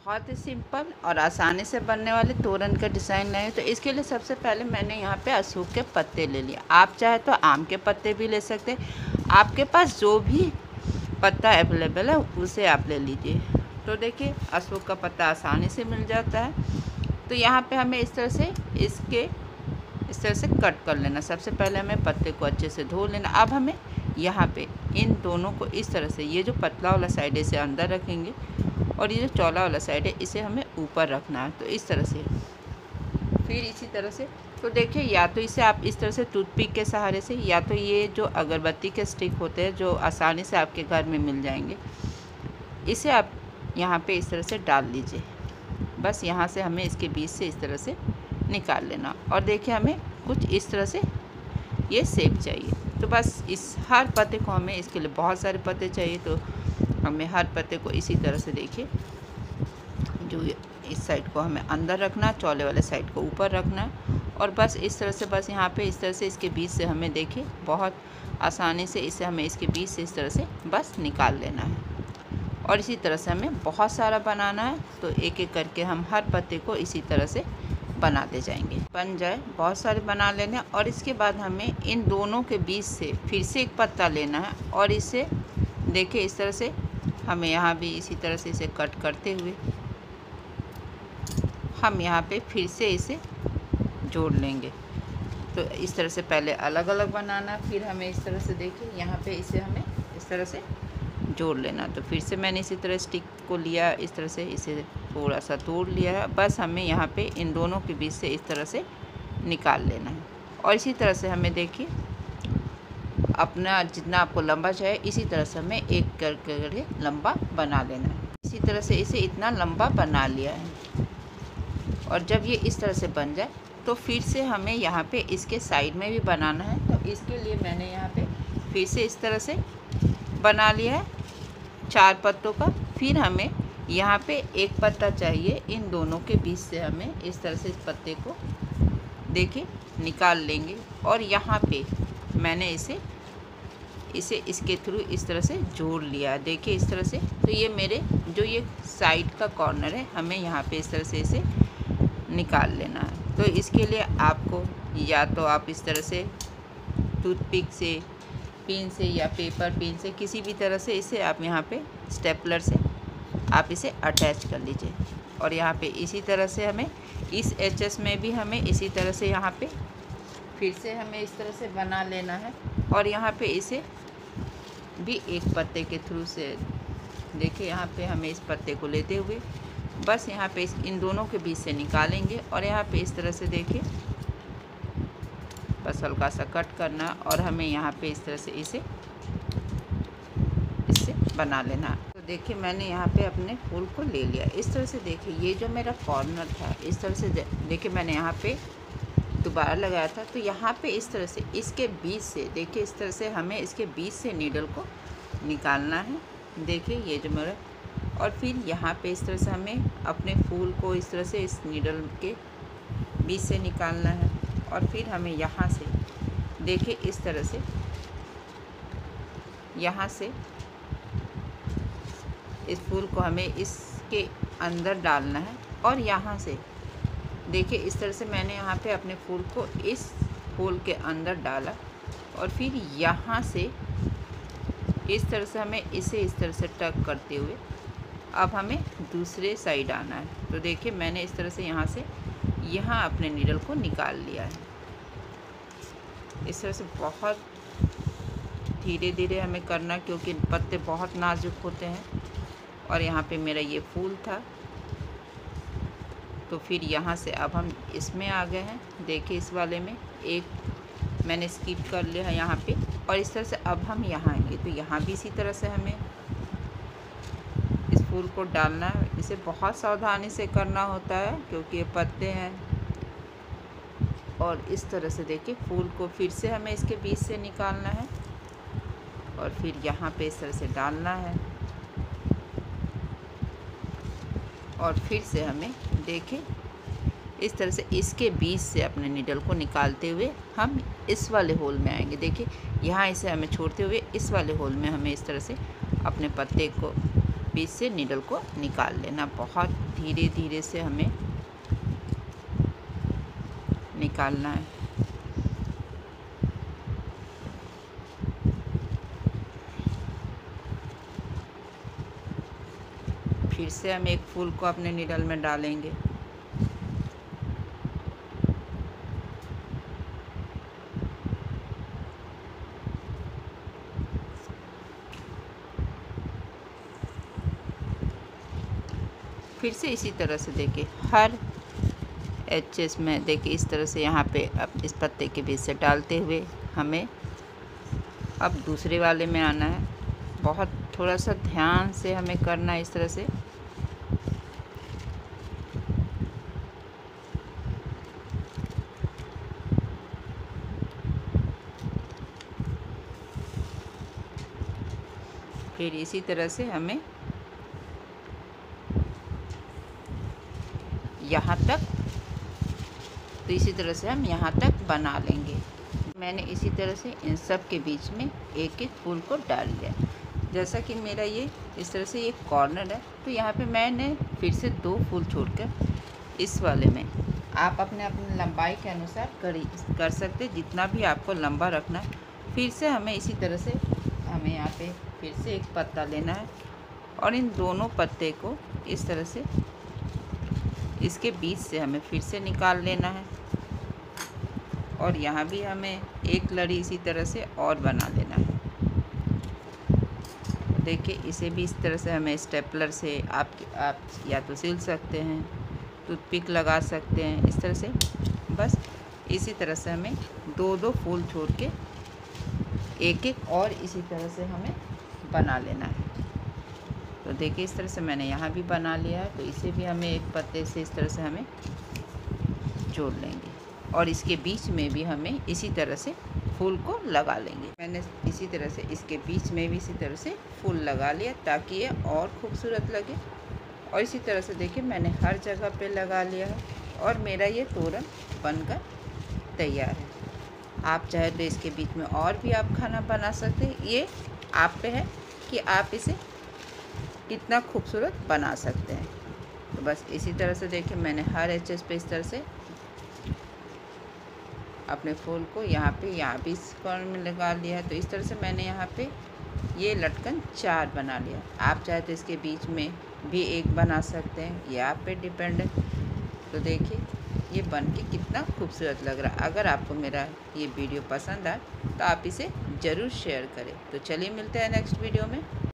बहुत ही सिंपल और आसानी से बनने वाले तोरन का डिज़ाइन लाए। तो इसके लिए सबसे पहले मैंने यहाँ पे अशोक के पत्ते ले लिए। आप चाहे तो आम के पत्ते भी ले सकते हैं। आपके पास जो भी पत्ता अवेलेबल है उसे आप ले लीजिए। तो देखिए अशोक का पत्ता आसानी से मिल जाता है। तो यहाँ पे हमें इस तरह से कट कर लेना। सबसे पहले हमें पत्ते को अच्छे से धो लेना। अब हमें यहाँ पे इन दोनों को इस तरह से, ये जो पतला वाला साइड है इसे अंदर रखेंगे और ये जो चौड़ा वाला साइड है इसे हमें ऊपर रखना है। तो इस तरह से, फिर इसी तरह से। तो देखिए या तो इसे आप इस तरह से टूथपिक के सहारे से, या तो ये जो अगरबत्ती के स्टिक होते हैं जो आसानी से आपके घर में मिल जाएंगे, इसे आप यहाँ पे इस तरह से डाल लीजिए। बस यहाँ से हमें इसके बीच से इस तरह से निकाल लेना। और देखिए हमें कुछ इस तरह से ये शेप चाहिए। तो बस इस हर पत्ते को हमें, इसके लिए बहुत सारे पत्ते चाहिए, तो हमें हर पत्ते को इसी तरह से, देखिए जो इस साइड को हमें अंदर रखना है, चौले वाले साइड को ऊपर रखना है। और बस इस तरह से, बस यहाँ पे इस तरह से इसके बीच से हमें, देखिए बहुत आसानी से इसे हमें इसके बीच से इस तरह से बस निकाल लेना है। और इसी तरह से हमें बहुत सारा बनाना है। तो एक एक करके हम हर पत्ते को इसी तरह से बनाते जाएंगे। बन जाए बहुत सारे बना लेने। और इसके बाद हमें इन दोनों के बीच से फिर से एक पत्ता लेना है और इसे देखिए इस तरह से हमें यहाँ भी इसी तरह से इसे कट करते हुए हम यहाँ पे फिर से इसे जोड़ लेंगे। तो इस तरह से पहले अलग अलग बनाना, फिर हमें इस तरह से, देखिए यहाँ पे इसे हमें इस तरह से जोड़ लेना। तो फिर से मैंने इसी तरह स्टिक को लिया, इस तरह से इसे थोड़ा सा तोड़ लिया है। बस हमें यहाँ पे इन दोनों के बीच से इस तरह से निकाल लेना है। और इसी तरह से हमें, देखिए अपना जितना आपको लंबा चाहिए इसी तरह से हमें एक करके लंबा बना लेना है। इसी तरह से इसे इतना लंबा बना लिया है। और जब ये इस तरह से बन जाए तो फिर से हमें यहाँ पे इसके साइड में भी बनाना है। तो इसके लिए मैंने यहाँ पे फिर से इस तरह से बना लिया है 4 पत्तों का। फिर हमें यहाँ पे एक पत्ता चाहिए, इन दोनों के बीच से हमें इस तरह से इस पत्ते को, देखिए निकाल लेंगे। और यहाँ पे मैंने इसे इसके थ्रू इस तरह से जोड़ लिया, देखिए इस तरह से। तो ये मेरे जो ये साइड का कॉर्नर है, हमें यहाँ पे इस तरह से इसे निकाल लेना है। तो इसके लिए आपको या तो आप इस तरह से टूथपिक से, पिन से या पेपर पिन से, किसी भी तरह से इसे आप यहाँ पे स्टेपलर से आप इसे अटैच कर लीजिए। और यहाँ पे इसी तरह से हमें इस एचएस में भी हमें इसी तरह से यहाँ पे फिर से हमें इस तरह से बना लेना है। और यहाँ पे इसे भी एक पत्ते के थ्रू से, देखिए यहाँ पे हमें इस पत्ते को लेते हुए बस यहाँ पे इन दोनों के बीच से निकालेंगे। और यहाँ पे इस तरह से, देखिए बस हल्का सा कट करना और हमें यहाँ पे इस तरह से इससे बना लेना। तो देखिए मैंने यहाँ पे अपने फूल को ले लिया इस तरह से। देखिए ये जो मेरा कॉर्नर था इस तरह से, देखिए मैंने यहाँ पे दोबारा लगाया था। तो यहाँ पे इस तरह से इसके बीच से, देखिए इस तरह से हमें इसके बीच से नीडल को निकालना है। देखिए ये जो मेरा, और फिर यहाँ पे इस तरह से हमें अपने फूल को इस तरह से इस नीडल के बीच से निकालना है। और फिर हमें यहाँ से, देखिए इस तरह से यहाँ से इस फूल को हमें इसके अंदर डालना है। और यहाँ से देखिए इस तरह से मैंने यहाँ पे अपने फूल को इस फूल के अंदर डाला। और फिर यहाँ से इस तरह से हमें इसे इस तरह से टक करते हुए अब हमें दूसरे साइड आना है। तो देखिए मैंने इस तरह से यहाँ अपने नीडल को निकाल लिया है। इस तरह से बहुत धीरे धीरे हमें करना, क्योंकि पत्ते बहुत नाजुक होते हैं। और यहाँ पे मेरा ये फूल था। तो फिर यहाँ से अब हम इसमें आ गए हैं। देखिए इस वाले में एक मैंने स्किप कर लिया है यहाँ पे। और इस तरह से अब हम यहाँ आएंगे। तो यहाँ भी इसी तरह से हमें इस फूल को डालना है। इसे बहुत सावधानी से करना होता है क्योंकि ये पत्ते हैं। और इस तरह से देखिए फूल को फिर से हमें इसके बीच से निकालना है और फिर यहाँ पे इस तरह से डालना है। और फिर से हमें, देखिए इस तरह से इसके बीच से अपने नीडल को निकालते हुए हम इस वाले होल में आएंगे। देखिए यहाँ इसे हमें छोड़ते हुए इस वाले होल में हमें इस तरह से अपने पत्ते को बीच से नीडल को निकाल लेना। बहुत धीरे धीरे से हमें निकालना है। फिर से हम एक फूल को अपने नीडल में डालेंगे। फिर से इसी तरह से देखिए हर एचेस में देखिए इस तरह से यहाँ पे अब इस पत्ते के बीच से डालते हुए हमें अब दूसरे वाले में आना है। बहुत थोड़ा सा ध्यान से हमें करना है इस तरह से। फिर इसी तरह से हमें यहाँ तक, तो इसी तरह से हम यहाँ तक बना लेंगे। मैंने इसी तरह से इन सब के बीच में एक एक फूल को डाल लिया। जैसा कि मेरा ये इस तरह से ये कॉर्नर है, तो यहाँ पे मैंने फिर से 2 फूल छोड़कर इस वाले में आप अपने लंबाई के अनुसार कर सकते, जितना भी आपको लंबा रखना है। फिर से हमें इसी तरह से हमें यहाँ पे फिर से एक पत्ता लेना है और इन दोनों पत्ते को इस तरह से इसके बीच से हमें फिर से निकाल लेना है। और यहाँ भी हमें एक लड़ी इसी तरह से और बना लेना है। देखिए इसे भी इस तरह से हमें स्टेपलर से आप या तो सिल सकते हैं, टूथपिक लगा सकते हैं, इस तरह से बस इसी तरह से हमें 2-2 फूल छोड़ के एक एक और इसी तरह से हमें बना लेना है। तो देखिए इस तरह से मैंने यहाँ भी बना लिया है, तो इसे भी हमें एक पत्ते से इस तरह से हमें जोड़ लेंगे और इसके बीच में भी हमें इसी तरह से फूल को लगा लेंगे। मैंने इसी तरह से इसके बीच में भी इसी तरह से फूल लगा लिया ताकि ये और खूबसूरत लगे। और इसी तरह से देखिए मैंने हर जगह पे लगा लिया है और मेरा ये तोरण बनकर तैयार है। आप चाहे तो इसके बीच में और भी आप खाना बना सकते हैं। ये आप पे है कि आप इसे कितना खूबसूरत बना सकते हैं। तो बस इसी तरह से देखिए मैंने हर एचेस पे इस तरह से अपने फूल को यहाँ भी इस कॉर्नर में लगा लिया है। तो इस तरह से मैंने यहाँ पे ये लटकन 4 बना लिया। आप चाहे तो इसके बीच में भी एक बना सकते हैं, ये आप पे डिपेंड है। तो देखिए ये बन के कितना खूबसूरत लग रहा है। अगर आपको मेरा ये वीडियो पसंद आए तो आप इसे ज़रूर शेयर करें। तो चलिए मिलते हैं नेक्स्ट वीडियो में।